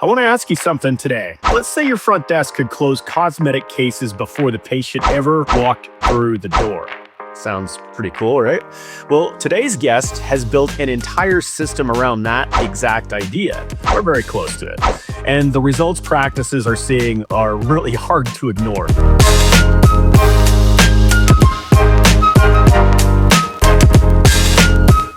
I want to ask you something today. Let's say your front desk could close cosmetic cases before the patient ever walked through the door. Sounds pretty cool, right? Well, today's guest has built an entire system around that exact idea. We're very close to it. And the results practices are seeing are really hard to ignore.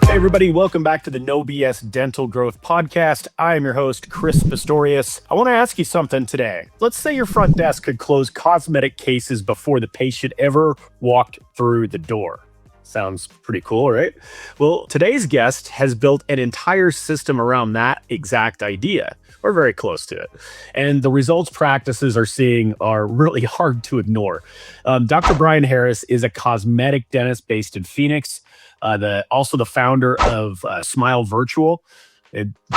Hey everybody, welcome back to the No BS Dental Growth Podcast. I am your host, Chris Pistorius. I want to ask you something today. Let's say your front desk could close cosmetic cases before the patient ever walked through the door. Sounds pretty cool, right? Well, today's guest has built an entire system around that exact idea. We're very close to it. And the results practices are seeing are really hard to ignore. Dr. Brian Harris is a cosmetic dentist based in Phoenix. Also the founder of Smile Virtual.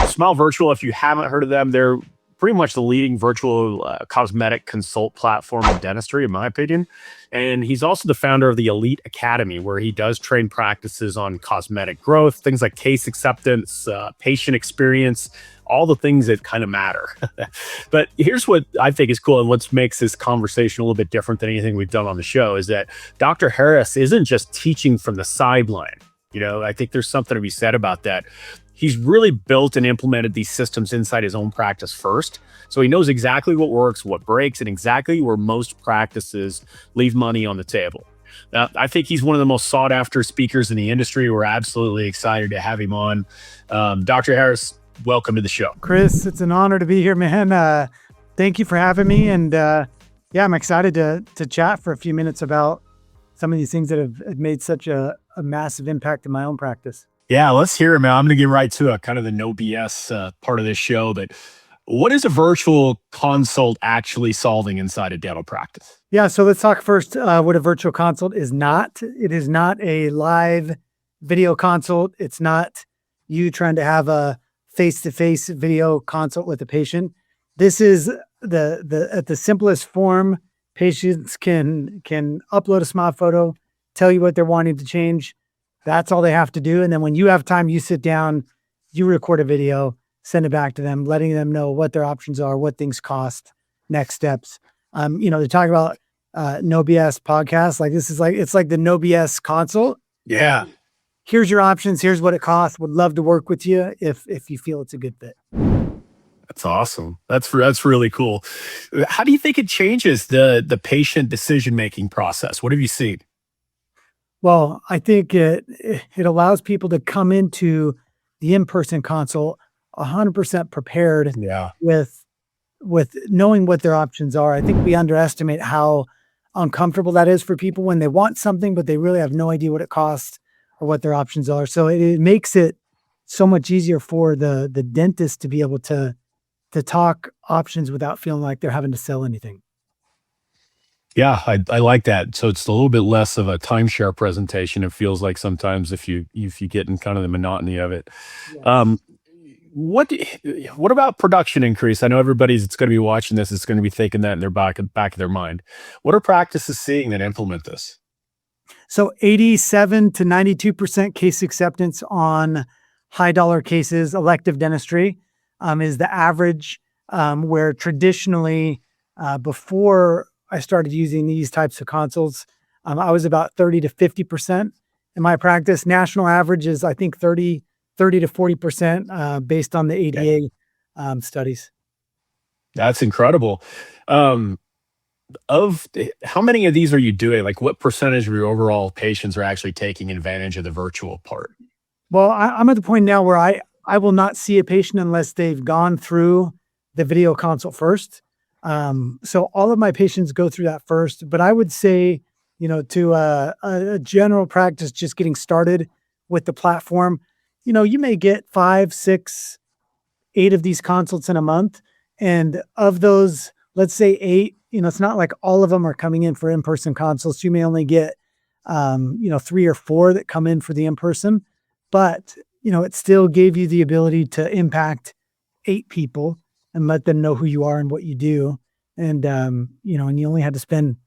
Smile Virtual, if you haven't heard of them, they're pretty much the leading virtual cosmetic consult platform in dentistry, in my opinion. And he's also the founder of the Elite Academy, where he does train practices on cosmetic growth, things like case acceptance, patient experience, all the things that kind of matter. But here's what I think is cool and what makes this conversation a little bit different than anything we've done on the show is that Dr. Harris isn't just teaching from the sideline. You know, I think there's something to be said about that. He's really built and implemented these systems inside his own practice first. So he knows exactly what works, what breaks, and exactly where most practices leave money on the table. Now, I think he's one of the most sought after speakers in the industry. We're absolutely excited to have him on. Dr. Harris, welcome to the show. Chris, it's an honor to be here, man. Thank you for having me. And I'm excited to chat for a few minutes about some of these things that have made such a massive impact in my own practice. Yeah, let's hear it, man. I'm going to get right to it, kind of the no BS part of this show. But what is a virtual consult actually solving inside a dental practice? Yeah, so let's talk first what a virtual consult is not. It is not a live video consult. It's not you trying to have a face-to-face video consult with the patient. This is at the simplest form. Patients can upload a smile photo, tell you what they're wanting to change. That's all they have to do. And then when you have time, you sit down, you record a video, send it back to them, letting them know what their options are, what things cost, next steps. They're talking about no BS podcast. Like it's like the no BS consult. Yeah. Here's your options. Here's what it costs. Would love to work with you if you feel it's a good fit. That's awesome. That's really cool. How do you think it changes the patient decision-making process? What have you seen? Well, I think it allows people to come into the in-person consult 100% prepared with knowing what their options are. I think we underestimate how uncomfortable that is for people when they want something, but they really have no idea what it costs or what their options are. So it makes it so much easier for the dentist to be able to talk options without feeling like they're having to sell anything. Yeah, I like that. So it's a little bit less of a timeshare presentation. It feels like sometimes if you get in kind of the monotony of it. Yes. What about production increase? I know it's going to be watching this. It's going to be thinking that in their back of their mind. What are practices seeing that implement this? So 87 to 92% case acceptance on high dollar cases, elective dentistry is the average, where traditionally before I started using these types of consults, I was about 30 to 50% in my practice. National average is, I think, 30 to 40% based on the ADA studies. That's incredible. Of how many of these are you doing? Like what percentage of your overall patients are actually taking advantage of the virtual part? Well, I'm at the point now where I will not see a patient unless they've gone through the video consult first. So all of my patients go through that first, but I would say, to a general practice, just getting started with the platform, you may get 5, 6, 8 of these consults in a month. And of those, let's say 8, it's not like all of them are coming in for in-person consults. You may only get, 3 or 4 that come in for the in-person, but, it still gave you the ability to impact 8 people and let them know who you are and what you do. And, and you only had to spend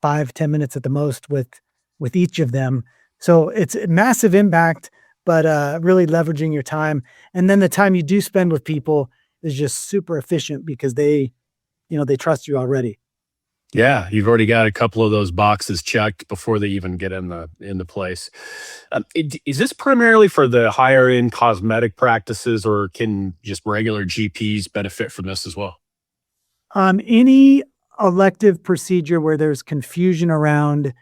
5-10 minutes at the most with each of them. So it's a massive impact, but really leveraging your time. And then the time you do spend with people, is just super efficient because they trust you already. Yeah, you've already got a couple of those boxes checked before they even get in the place. Is this primarily for the higher end cosmetic practices, or can just regular GPs benefit from this as well? Any elective procedure where there's confusion around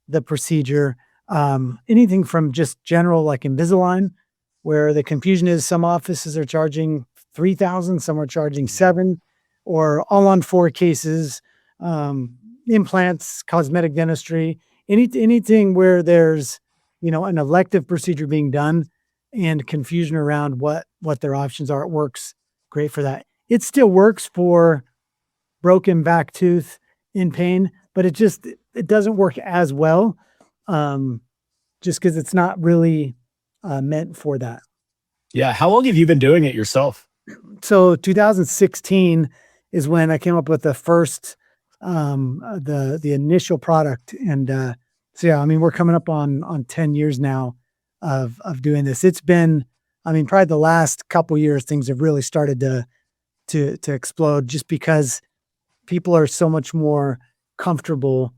the procedure, anything from just general like Invisalign, where the confusion is some offices are charging 3,000, some are charging seven, or all on four cases, implants, cosmetic dentistry, anything where there's an elective procedure being done and confusion around what their options are. It works great for that. It still works for broken back tooth in pain, but it doesn't work as well, um, just because it's not really meant for that. Yeah, how long have you been doing it yourself? So 2016 is when I came up with the first the initial product, and so yeah, I mean we're coming up on 10 years now of doing this. It's been, I mean, probably the last couple years things have really started to explode, just because people are so much more comfortable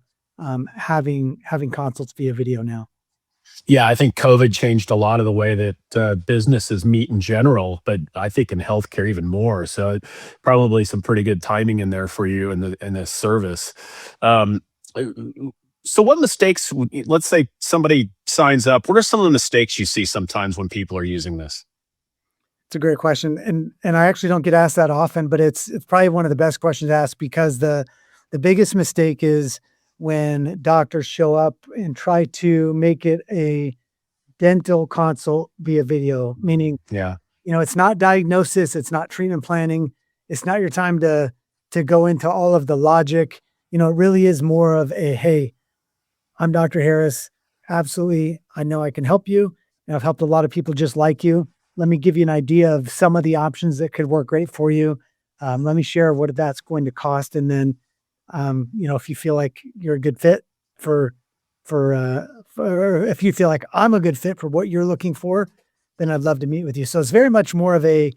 having consults via video now. Yeah, I think COVID changed a lot of the way that businesses meet in general, but I think in healthcare even more. So probably some pretty good timing in there for you in this service. Um, uh, so what mistakes? Let's say somebody signs up. What are some of the mistakes you see sometimes when people are using this? It's a great question, and I actually don't get asked that often, but it's probably one of the best questions to ask, because the biggest mistake is when doctors show up and try to make it a dental consult via video, meaning, Yeah. it's not diagnosis, it's not treatment planning, it's not your time to go into all of the logic. It really is more of a, hey, I'm Dr. Harris. Absolutely, I know I can help you, and I've helped a lot of people just like you. Let me give you an idea of some of the options that could work great for you. Let me share what that's going to cost, and then, if you feel like you're a good fit for for if you feel like I'm a good fit for what you're looking for, then I'd love to meet with you. So it's very much more of a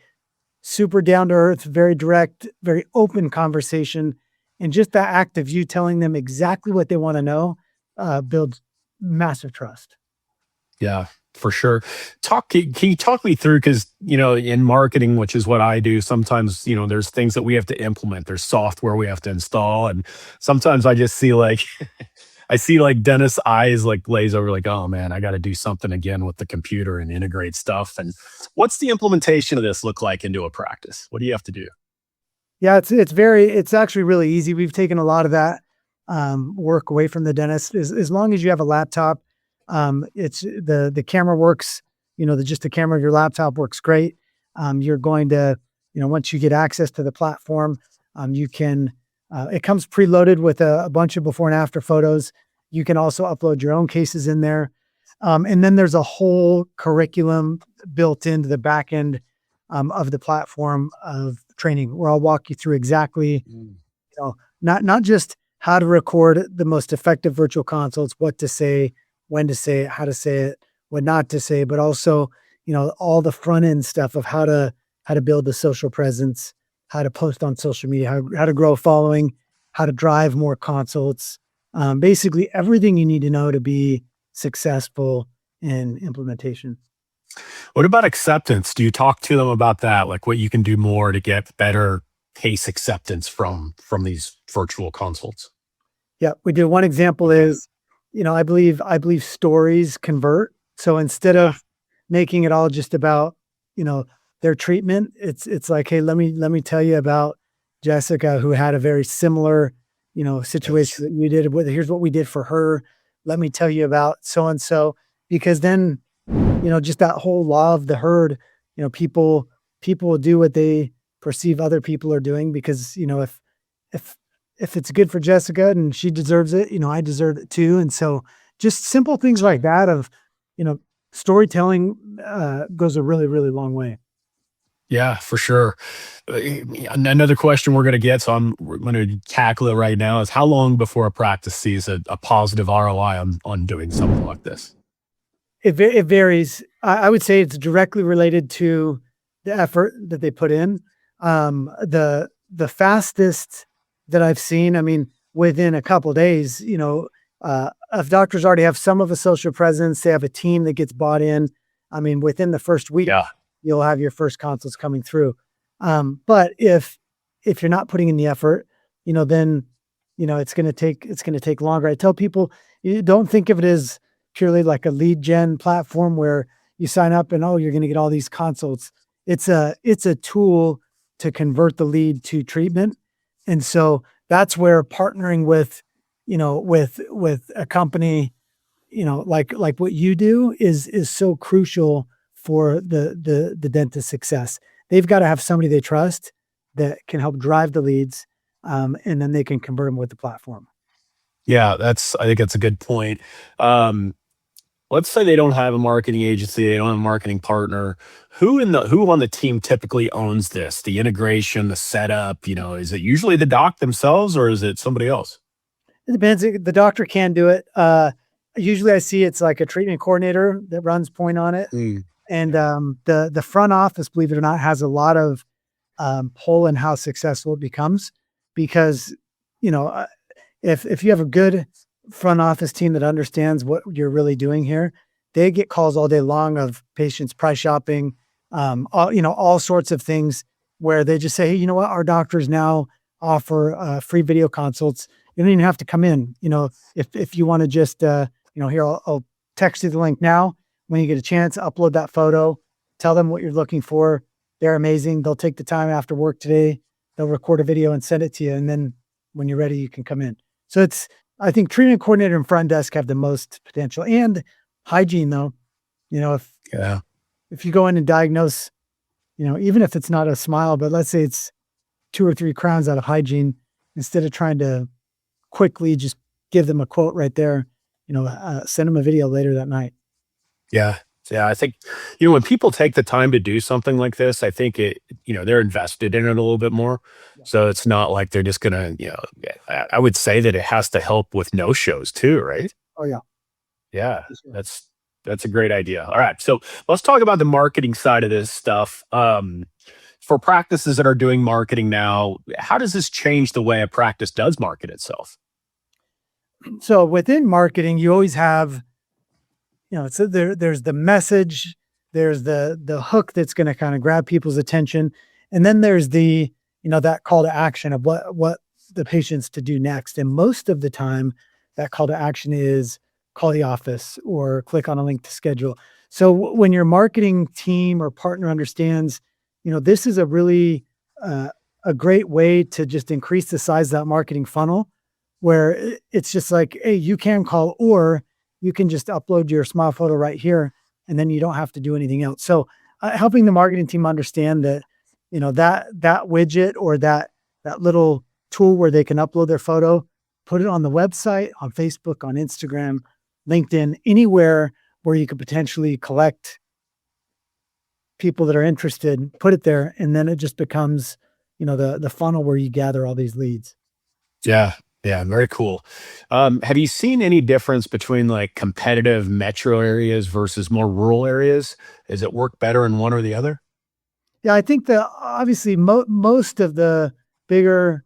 super down to earth, very direct, very open conversation, and just that act of you telling them exactly what they want to know builds massive trust. Yeah, for sure. Can you talk me through, because in marketing, which is what I do, sometimes there's things that we have to implement. There's software we have to install, and sometimes I just see like I see like dentist eyes like glaze over, like, oh man, I got to do something again with the computer and integrate stuff. And what's the implementation of this look like into a practice? What do you have to do? Yeah, it's actually really easy. We've taken a lot of that work away from the dentist. As long as you have a laptop, it's the camera works. Just the camera of your laptop works great. You're going to, once you get access to the platform, you can. It comes preloaded with a bunch of before and after photos. You can also upload your own cases in there, and then there's a whole curriculum built into the back end of the platform of training, where I'll walk you through exactly, not just how to record the most effective virtual consults, what to say, when to say it, how to say it, what not to say, but also, all the front end stuff of how to build the social presence, how to post on social media, how to grow a following, how to drive more consults. Basically everything you need to know to be successful in implementation. What about acceptance? Do you talk to them about that? Like what you can do more to get better case acceptance from these virtual consults? Yeah, we do. One example is, I believe stories convert. So instead Yeah. of making it all just about, you know, their treatment, it's like, hey, let me tell you about Jessica, who had a very similar, situation Yes. that you did. Here's what we did for her. Let me tell you about so and so, because then, just that whole law of the herd, people will do what they perceive other people are doing, because, if if it's good for Jessica and she deserves it, I deserve it too. And so just simple things like that of, you know, storytelling goes a really, really long way. Yeah, for sure. Another question we're going to get, so we're going to tackle it right now, is how long before a practice sees a positive ROI on doing something like this? It varies. I would say it's directly related to the effort that they put in. The fastest that I've seen, I mean, within a couple of days, if doctors already have some of a social presence, they have a team that gets bought in. I mean, within the first week, Yeah. you'll have your first consults coming through. But if you're not putting in the effort, then it's gonna take longer. I tell people, you don't think of it as purely like a lead gen platform where you sign up and, oh, you're gonna get all these consults. It's a tool to convert the lead to treatment. And so that's where partnering with a company, like what you do is so crucial for the dentist success. They've got to have somebody they trust that can help drive the leads, and then they can convert them with the platform. Yeah, I think that's a good point. Um, let's say they don't have a marketing agency, they don't have a marketing partner. Who on the team typically owns this? The integration, the setup, is it usually the doc themselves or is it somebody else? It depends. The doctor can do it. Usually, I see it's like a treatment coordinator that runs point on it, Mm, and the front office, believe it or not, has a lot of pull in how successful it becomes because you know uh, if you have a good front office team that understands what you're really doing here, they get calls all day long of patients price shopping, all sorts of things where they just say, hey, you know what, our doctors now offer free video consults. You don't even have to come in. If you want to just here, I'll text you the link now. When you get a chance, upload that photo, tell them what you're looking for. They're amazing. They'll take the time after work today. They'll record a video and send it to you. And then when you're ready, you can come in. So I think treatment coordinator and front desk have the most potential, and hygiene though. yeah. If you go in and diagnose, even if it's not a smile, but let's say it's 2 or 3 crowns out of hygiene, instead of trying to quickly just give them a quote right there, send them a video later that night. Yeah. Yeah, I think, when people take the time to do something like this, I think they're invested in it a little bit more. Yeah. So it's not like they're just gonna, I would say that it has to help with no shows too, right? Oh yeah. Yeah, For sure. that's a great idea. All right, so let's talk about the marketing side of this stuff. For practices that are doing marketing now, how does this change the way a practice does market itself? So within marketing, you always have, so there's the message, there's the hook that's going to kind of grab people's attention, and then there's that call to action of what the patient's to do next. And most of the time, that call to action is call the office or click on a link to schedule. So when your marketing team or partner understands, this is a great way to just increase the size of that marketing funnel, where it's just like, hey, you can call, or you can just upload your smile photo right here, and then you don't have to do anything else. So helping the marketing team understand that, that widget or that little tool where they can upload their photo, put it on the website, on Facebook, on Instagram, LinkedIn, anywhere where you could potentially collect people that are interested, put it there, and then it just becomes, the funnel where you gather all these leads. Yeah. Yeah, very cool. Have you seen any difference between like competitive metro areas versus more rural areas? Does it work better in one or the other? Yeah, I think that obviously most of the bigger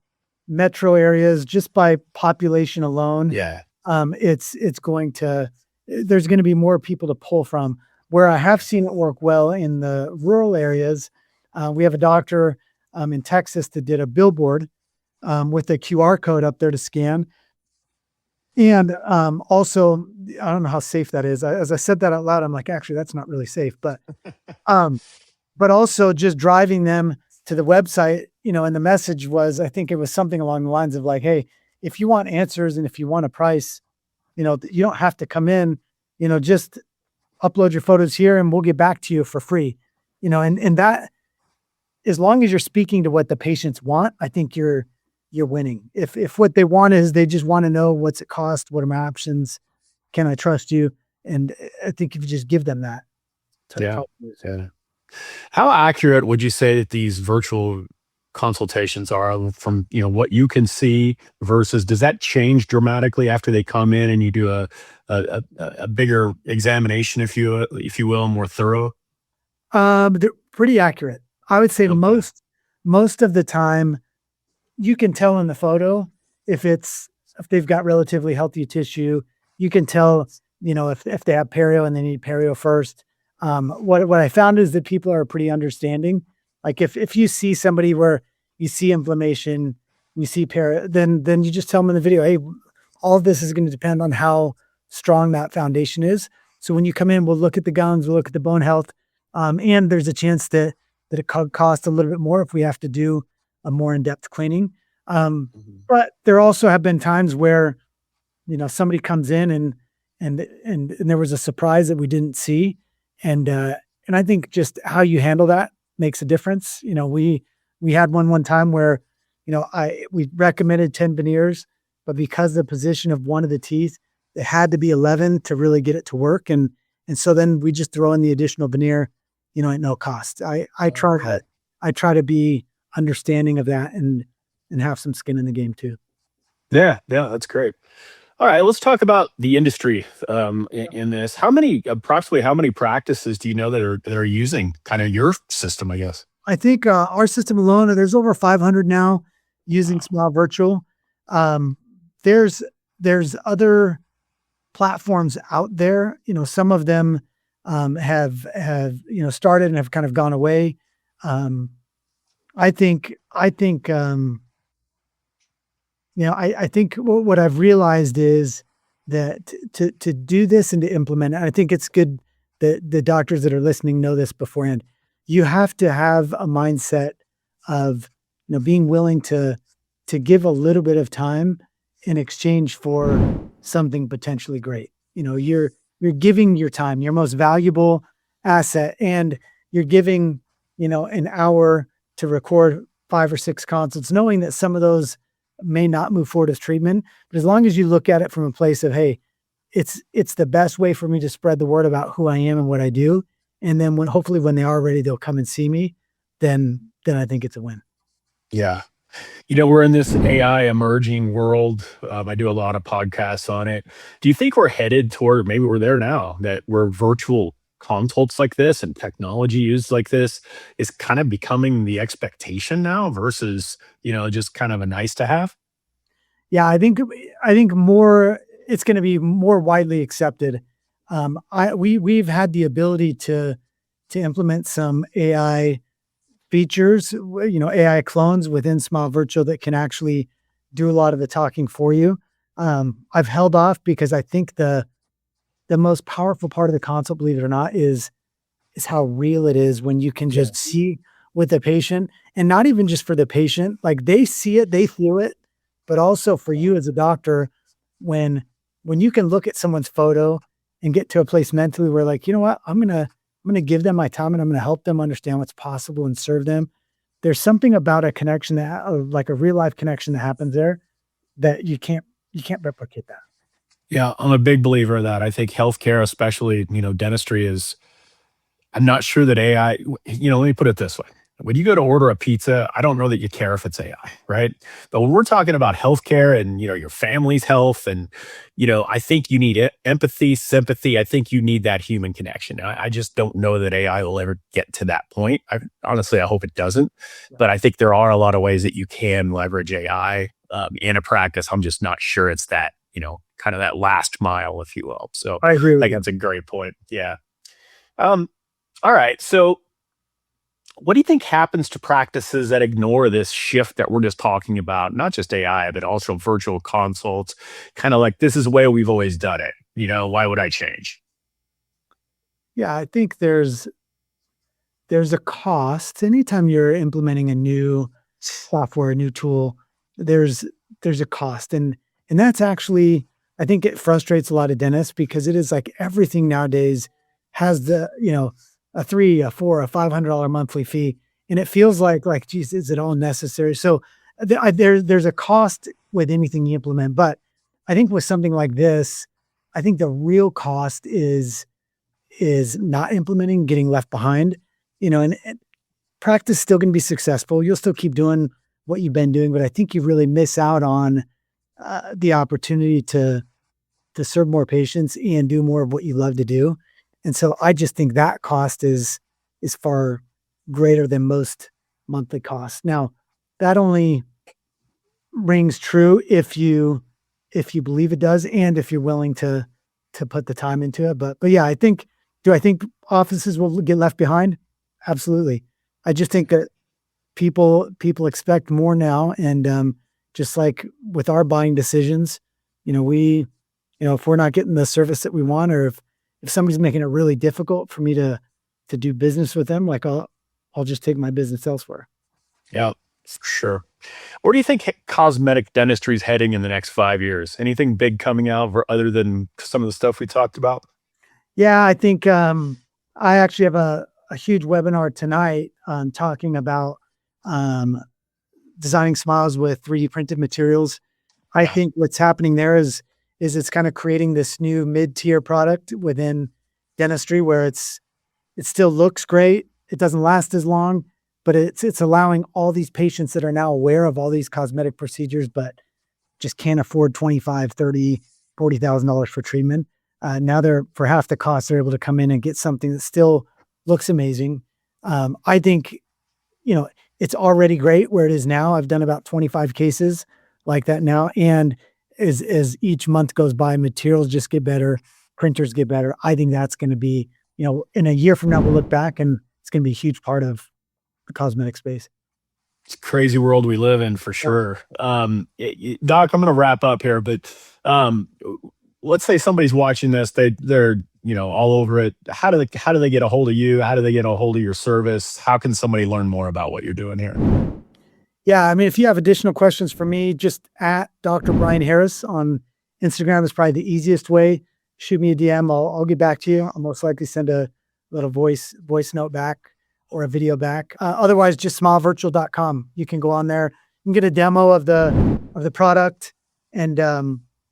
metro areas, just by population alone, Yeah. it's going to there's going to be more people to pull from. Where I have seen it work well in the rural areas, we have a doctor in Texas that did a billboard with a QR code up there to scan. And also, I don't know how safe that is. As I said that out loud, I'm like, actually, that's not really safe. Um, but also just driving them to the website, and the message was, I think it was something along the lines of like, hey, if you want answers and if you want a price, you don't have to come in, just upload your photos here and we'll get back to you for free. And that, as long as you're speaking to what the patients want, I think you're winning. If what they want is they just want to know what's it cost, what are my options, can I trust you? And I think if you just give them that, to Yeah. probably Yeah. How accurate would you say that these virtual consultations are from, what you can see versus does that change dramatically after they come in and you do a bigger examination, if you will, more thorough? they're pretty accurate. I would say Okay. most of the time you can tell in the photo if they've got relatively healthy tissue. You can tell, if they have perio and they need perio first. What I found is that people are pretty understanding. Like if you see somebody where you see inflammation, you see perio, then you just tell them in the video, hey, all of this is going to depend on how strong that foundation is. So when you come in, we'll look at the gums, we'll look at the bone health, and there's a chance that it could cost a little bit more if we have to do a more in-depth cleaning. Um, Mhm. but there also have been times where, somebody comes in and there was a surprise that we didn't see. And I think just how you handle that makes a difference. We had one time where, we recommended 10 veneers, but because of the position of one of the teeth, it had to be 11 to really get it to work. And so then we just throw in the additional veneer, at no cost. Okay. I try to be understanding of that and have some skin in the game too. Yeah, yeah, that's great. All right, let's talk about the industry in this. Approximately, how many practices do you know that are using kind of your system? I guess. I think our system alone, there's over 500 now using Wow. Smile Virtual. Um, there's other platforms out there. Some of them have started and have kind of gone away. Um, I think I think what I've realized is that to do this and to implement it, I think it's good that the doctors that are listening know this beforehand. You have to have a mindset of being willing to give a little bit of time in exchange for something potentially great. You're giving your time, your most valuable asset, and you're giving an hour to record 5 or 6 consults, knowing that some of those may not move forward as treatment. But as long as you look at it from a place of, hey, it's the best way for me to spread the word about who I am and what I do. And then hopefully when they are ready, they'll come and see me. Then I think it's a win. Yeah. We're in this AI emerging world. I do a lot of podcasts on it. Do you think we're headed toward, maybe we're there now, that we're virtual consults like this and technology used like this is kind of becoming the expectation now versus, just kind of a nice to have? Yeah, I think more it's going to be more widely accepted. We've had the ability to implement some AI features, AI clones within Smile Virtual that can actually do a lot of the talking for you. I've held off because I think the most powerful part of the consult, believe it or not, is how real it is when you can Yeah. just see with the patient, and not even just for the patient, like they see it, they feel it, but also for you as a doctor, when when you can look at someone's photo and get to a place mentally where like, you know what, I'm gonna give them my time and I'm gonna help them understand what's possible and serve them. There's something about a connection like a real life connection that happens there that you can't replicate that. Yeah, I'm a big believer of that. I think healthcare, especially, dentistry is I'm not sure that AI, let me put it this way. When you go to order a pizza, I don't know that you care if it's AI, right? But when we're talking about healthcare and, your family's health and, I think you need empathy, sympathy. I think you need that human connection. I just don't know that AI will ever get to that point. Honestly, I hope it doesn't. But I think there are a lot of ways that you can leverage AI in a practice. I'm just not sure it's that, kind of that last mile, if you will. So I agree I with think you. that's a great point. Yeah. Um, all right. So, what do you think happens to practices that ignore this shift that we're just talking about? Not just AI, but also virtual consults. Kind of like this is the way we've always done it. Why would I change? Yeah, I think there's a cost. Anytime you're implementing a new software, a new tool, there's there's a cost. And that's actually, I think it frustrates a lot of dentists because it is like everything nowadays has a 3, a 4, a $500 monthly fee. And it feels like, geez, is it all necessary? So there's a cost with anything you implement. But I think with something like this, I think the real cost is not implementing, getting left behind, and practice is still going to be successful. You'll still keep doing what you've been doing, but I think you really miss out on the opportunity to serve more patients and do more of what you love to do. And so I just think that cost is far greater than monthly cost. Now, that only rings true if you believe it does, and if you're willing to put the time into it. But yeah, do I think offices will get left behind? Absolutely. I just think that people expect more now, and just like with our buying decisions, if we're not getting the service that we want, or if somebody's making it really difficult for me to do business with them, like I'll just take my business elsewhere. Yeah, for sure. Where do you think cosmetic dentistry is heading in the next 5 years? Anything big coming out other than some of the stuff we talked about? Yeah, I think I actually have a huge webinar tonight talking about designing smiles with 3D printed materials. I think what's happening there is it's kind of creating this new mid-tier product within dentistry where it still looks great. It doesn't last as long, but it's allowing all these patients that are now aware of all these cosmetic procedures, but just can't afford $25,000, $30,000, $40,000 for treatment. Now they're, for half the cost, they're able to come in and get something that still looks amazing. I think, it's already great where it is now. I've done about 25 cases like that now. And as each month goes by, materials just get better, printers get better. I think that's going to be, in a year from now, we'll look back and it's going to be a huge part of the cosmetic space. It's a crazy world we live in for sure. Doc, I'm going to wrap up here, but let's say somebody's watching this, they're all over it. How do they get a hold of you? How do they get a hold of your service? How can somebody learn more about what you're doing here? Yeah, I mean, if you have additional questions for me, just at Dr. Brian Harris on Instagram is probably the easiest way. Shoot me a DM. I'll get back to you. I'll most likely send a little voice note back or a video back. Otherwise, just smilevirtual.com. You can go on there. You can get a demo of the product. And,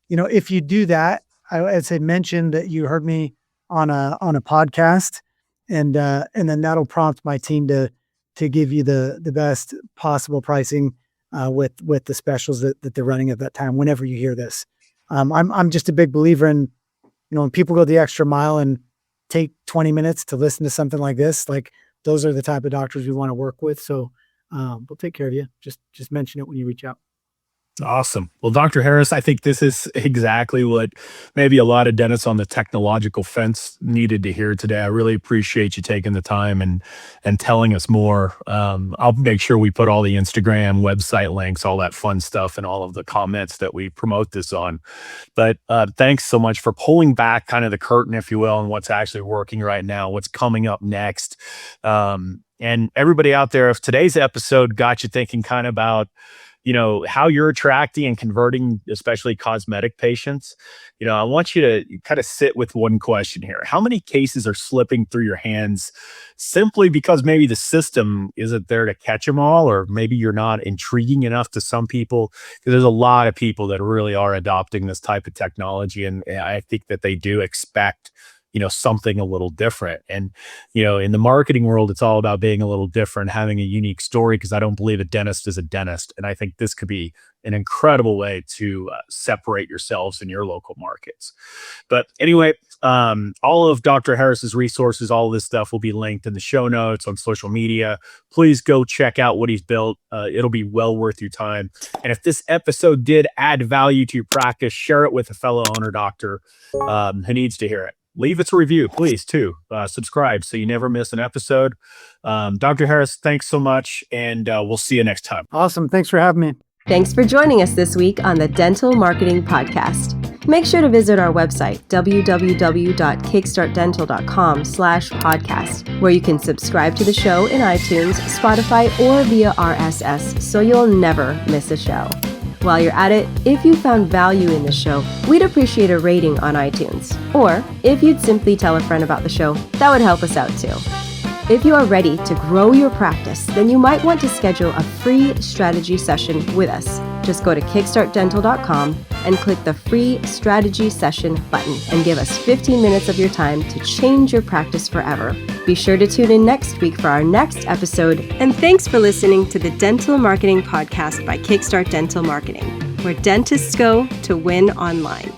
if you do that, as I mentioned that you heard me on a podcast, and then that'll prompt my team to give you the best possible pricing with the specials that they're running at that time, whenever you hear this. I'm just a big believer in, when people go the extra mile and take 20 minutes to listen to something like this, like those are the type of doctors we want to work with. So we'll take care of you. Just mention it when you reach out. Awesome. Well, Dr. Harris, I think this is exactly what maybe a lot of dentists on the technological fence needed to hear today. I really appreciate you taking the time and telling us more. I'll make sure we put all the Instagram, website links, all that fun stuff, and all of the comments that we promote this on. But thanks so much for pulling back kind of the curtain, if you will, on what's actually working right now, what's coming up next. And everybody out there, if today's episode got you thinking kind of about how you're attracting and converting, especially cosmetic patients, I want you to kind of sit with one question here. How many cases are slipping through your hands simply because maybe the system isn't there to catch them all, or maybe you're not intriguing enough to some people? Because there's a lot of people that really are adopting this type of technology, and I think that they do expect something a little different. And, in the marketing world, it's all about being a little different, having a unique story, because I don't believe a dentist is a dentist. And I think this could be an incredible way to separate yourselves in your local markets. But anyway, all of Dr. Harris's resources, all of this stuff will be linked in the show notes on social media. Please go check out what he's built. It'll be well worth your time. And if this episode did add value to your practice, share it with a fellow owner doctor who needs to hear it. Leave us a review, please, too. Subscribe so you never miss an episode. Dr. Harris, thanks so much, and we'll see you next time. Awesome. Thanks for having me. Thanks for joining us this week on the Dental Marketing Podcast. Make sure to visit our website, www.kickstartdental.com/podcast, where you can subscribe to the show in iTunes, Spotify, or via RSS, so you'll never miss a show. While you're at it, if you found value in the show, we'd appreciate a rating on iTunes. Or if you'd simply tell a friend about the show, that would help us out too. If you are ready to grow your practice, then you might want to schedule a free strategy session with us. Just go to kickstartdental.com and click the free strategy session button and give us 15 minutes of your time to change your practice forever. Be sure to tune in next week for our next episode. And thanks for listening to the Dental Marketing Podcast by Kickstart Dental Marketing, where dentists go to win online.